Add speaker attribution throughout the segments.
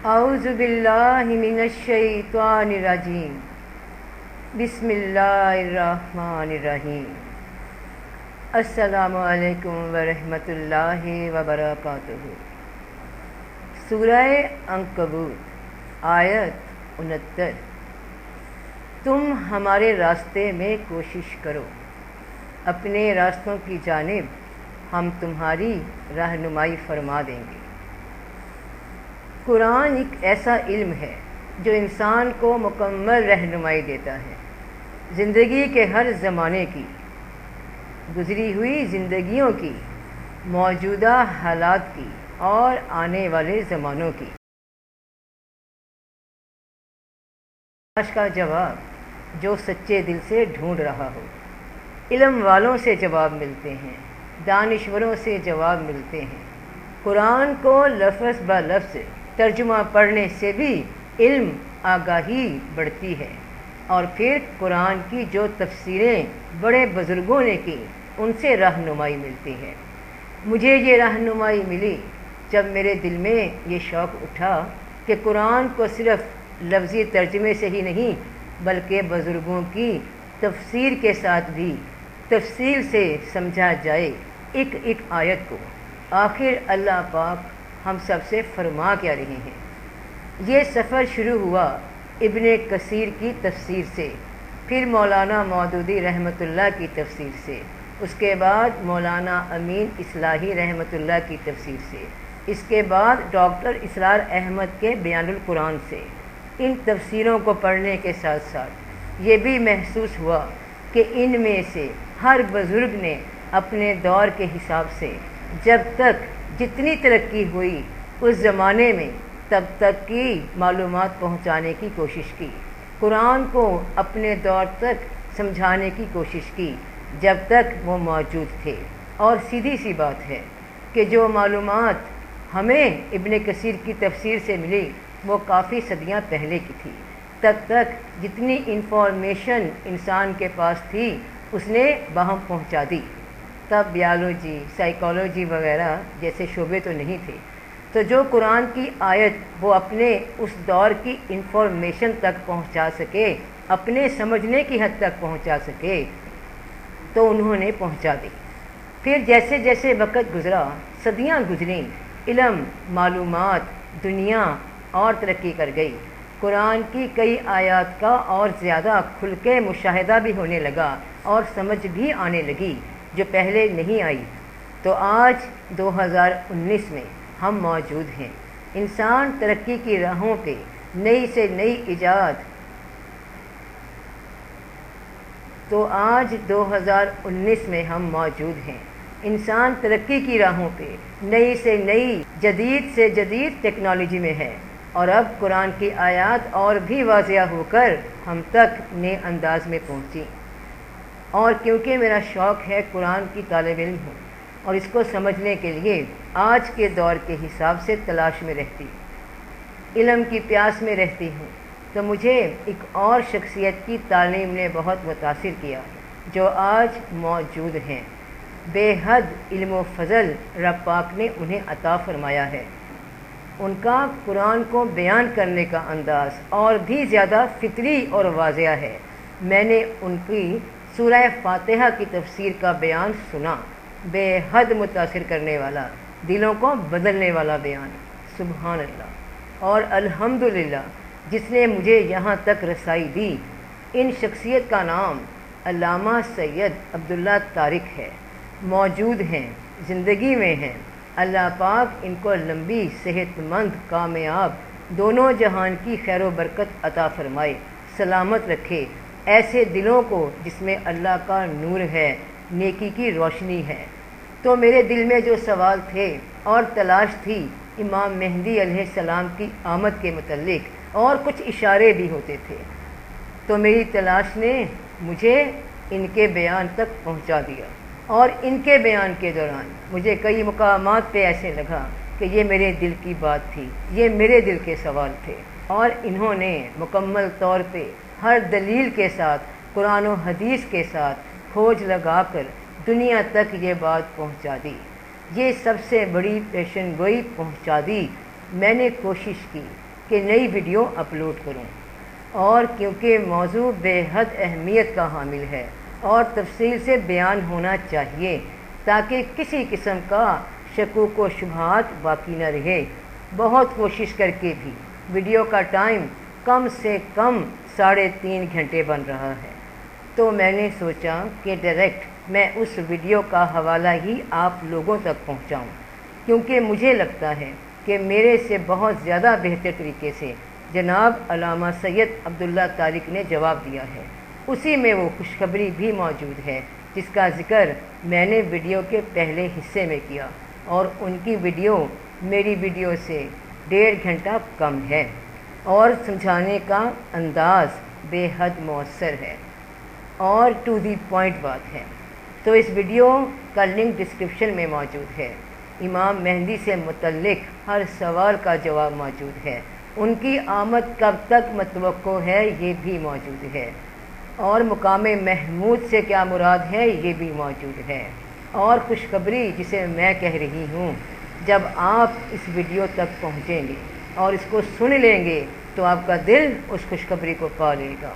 Speaker 1: اعوذ باللہ من الشیطان الرجیم بسم اللہ الرحمن الرحیم السلام علیکم ورحمۃ اللہ وبرکاتہ۔ سورہ عنکبوت آیت 69۔ تم ہمارے راستے میں کوشش کرو، اپنے راستوں کی جانب ہم تمہاری رہنمائی فرما دیں گے۔ قرآن ایک ایسا علم ہے جو انسان کو مکمل رہنمائی دیتا ہے، زندگی کے ہر زمانے کی، گزری ہوئی زندگیوں کی، موجودہ حالات کی اور آنے والے زمانوں کی۔ تلاش کا جواب جو سچے دل سے ڈھونڈ رہا ہو۔ علم والوں سے جواب ملتے ہیں، دانشوروں سے جواب ملتے ہیں۔ قرآن کو لفظ بہ لفظ ترجمہ پڑھنے سے بھی علم آگاہی بڑھتی ہے، اور پھر قرآن کی جو تفسیریں بڑے بزرگوں نے کی ان سے رہنمائی ملتی ہے۔ مجھے یہ رہنمائی ملی جب میرے دل میں یہ شوق اٹھا کہ قرآن کو صرف لفظی ترجمے سے ہی نہیں بلکہ بزرگوں کی تفسیر کے ساتھ بھی تفصیل سے سمجھا جائے، ایک ایک آیت کو۔ آخر اللہ پاک ہم سب سے فرما کیا رہے ہیں۔ یہ سفر شروع ہوا ابن کثیر کی تفسیر سے، پھر مولانا مودودی رحمۃ اللہ کی تفسیر سے، اس کے بعد مولانا امین اصلاحی رحمۃ اللہ کی تفسیر سے، اس کے بعد ڈاکٹر اسرار احمد کے بیان القرآن سے۔ ان تفسیروں کو پڑھنے کے ساتھ ساتھ یہ بھی محسوس ہوا کہ ان میں سے ہر بزرگ نے اپنے دور کے حساب سے جب تک جتنی ترقی ہوئی اس زمانے میں تب تک کی معلومات پہنچانے کی کوشش کی، قرآن کو اپنے دور تک سمجھانے کی کوشش کی جب تک وہ موجود تھے۔ اور سیدھی سی بات ہے کہ جو معلومات ہمیں ابن کثیر کی تفسیر سے ملی وہ کافی صدیاں پہلے کی تھی۔ تب تک جتنی انفارمیشن انسان کے پاس تھی اس نے باہم پہنچا دی۔ تب بیالوجی، سائیکالوجی وغیرہ جیسے شعبے تو نہیں تھے، تو جو قرآن کی آیت وہ اپنے اس دور کی انفارمیشن تک پہنچا سکے، اپنے سمجھنے کی حد تک پہنچا سکے، تو انہوں نے پہنچا دی۔ پھر جیسے جیسے وقت گزرا، صدیاں گزریں، علم، معلومات، دنیا اور ترقی کر گئی۔ قرآن کی کئی آیات کا اور زیادہ کھل کے مشاہدہ بھی ہونے لگا اور سمجھ بھی آنے لگی جو پہلے نہیں آئی۔ تو آج 2019 میں ہم موجود ہیں۔ انسان ترقی کی راہوں پہ نئی سے نئی ایجاد، تو آج 2019 میں ہم موجود ہیں۔ انسان ترقی کی راہوں پہ نئی سے نئی، جدید سے جدید ٹیکنالوجی میں ہے، اور اب قرآن کی آیات اور بھی واضح ہو کر ہم تک نئے انداز میں پہنچی۔ اور کیونکہ میرا شوق ہے، قرآن کی طالب علم ہوں اور اس کو سمجھنے کے لیے آج کے دور کے حساب سے تلاش میں رہتی، علم کی پیاس میں رہتی ہوں، تو مجھے ایک اور شخصیت کی تعلیم نے بہت متاثر کیا جو آج موجود ہیں۔ بے حد علم و فضل رب پاک نے انہیں عطا فرمایا ہے۔ ان کا قرآن کو بیان کرنے کا انداز اور بھی زیادہ فطری اور واضح ہے۔ میں نے ان کی سورہ فاتحہ کی تفسیر کا بیان سنا، بے حد متاثر کرنے والا، دلوں کو بدلنے والا بیان، سبحان اللہ۔ اور الحمدللہ جس نے مجھے یہاں تک رسائی دی، ان شخصیت کا نام علامہ سید عبداللہ طارق ہے، موجود ہیں، زندگی میں ہیں۔ اللہ پاک ان کو لمبی، صحت مند، کامیاب، دونوں جہان کی خیر و برکت عطا فرمائے، سلامت رکھے ایسے دلوں کو جس میں اللہ کا نور ہے، نیکی کی روشنی ہے۔ تو میرے دل میں جو سوال تھے اور تلاش تھی امام مہدی علیہ السلام کی آمد کے متعلق، اور کچھ اشارے بھی ہوتے تھے، تو میری تلاش نے مجھے ان کے بیان تک پہنچا دیا۔ اور ان کے بیان کے دوران مجھے کئی مقامات پہ ایسے لگا کہ یہ میرے دل کی بات تھی، یہ میرے دل کے سوال تھے، اور انہوں نے مکمل طور پہ ہر دلیل کے ساتھ، قرآن و حدیث کے ساتھ کھوج لگا کر دنیا تک یہ بات پہنچا دی۔ یہ سب سے بڑی پیشن گوئی پہنچا دی۔ میں نے کوشش کی کہ نئی ویڈیو اپلوڈ کروں، اور کیونکہ موضوع بے حد اہمیت کا حامل ہے اور تفصیل سے بیان ہونا چاہیے تاکہ کسی قسم کا شکوک و شبہات باقی نہ رہے، بہت کوشش کر کے بھی ویڈیو کا ٹائم کم سے کم 3.5 گھنٹے بن رہا ہے، تو میں نے سوچا کہ ڈائریکٹ میں اس ویڈیو کا حوالہ ہی آپ لوگوں تک پہنچاؤں، کیونکہ مجھے لگتا ہے کہ میرے سے بہت زیادہ بہتر طریقے سے جناب علامہ سید عبداللہ طارق نے جواب دیا ہے۔ اسی میں وہ خوشخبری بھی موجود ہے جس کا ذکر میں نے ویڈیو کے پہلے حصے میں کیا، اور ان کی ویڈیو میری ویڈیو سے 1.5 گھنٹہ کم ہے اور سمجھانے کا انداز بے حد مؤثر ہے اور ٹو دی پوائنٹ بات ہے۔ تو اس ویڈیو کا لنک ڈسکرپشن میں موجود ہے۔ امام مہدی سے متعلق ہر سوال کا جواب موجود ہے، ان کی آمد کب تک متوقع ہے یہ بھی موجود ہے، اور مقام محمود سے کیا مراد ہے یہ بھی موجود ہے، اور خوشخبری جسے میں کہہ رہی ہوں، جب آپ اس ویڈیو تک پہنچیں گے اور اس کو سن لیں گے تو آپ کا دل اس خوشخبری کو پا لے گا۔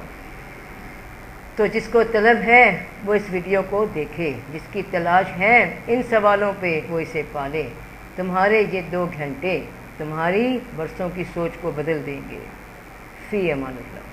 Speaker 1: تو جس کو طلب ہے وہ اس ویڈیو کو دیکھے، جس کی تلاش ہے ان سوالوں پہ وہ اسے پالے۔ تمہارے یہ 2 گھنٹے تمہاری برسوں کی سوچ کو بدل دیں گے۔ فی امان اللہ۔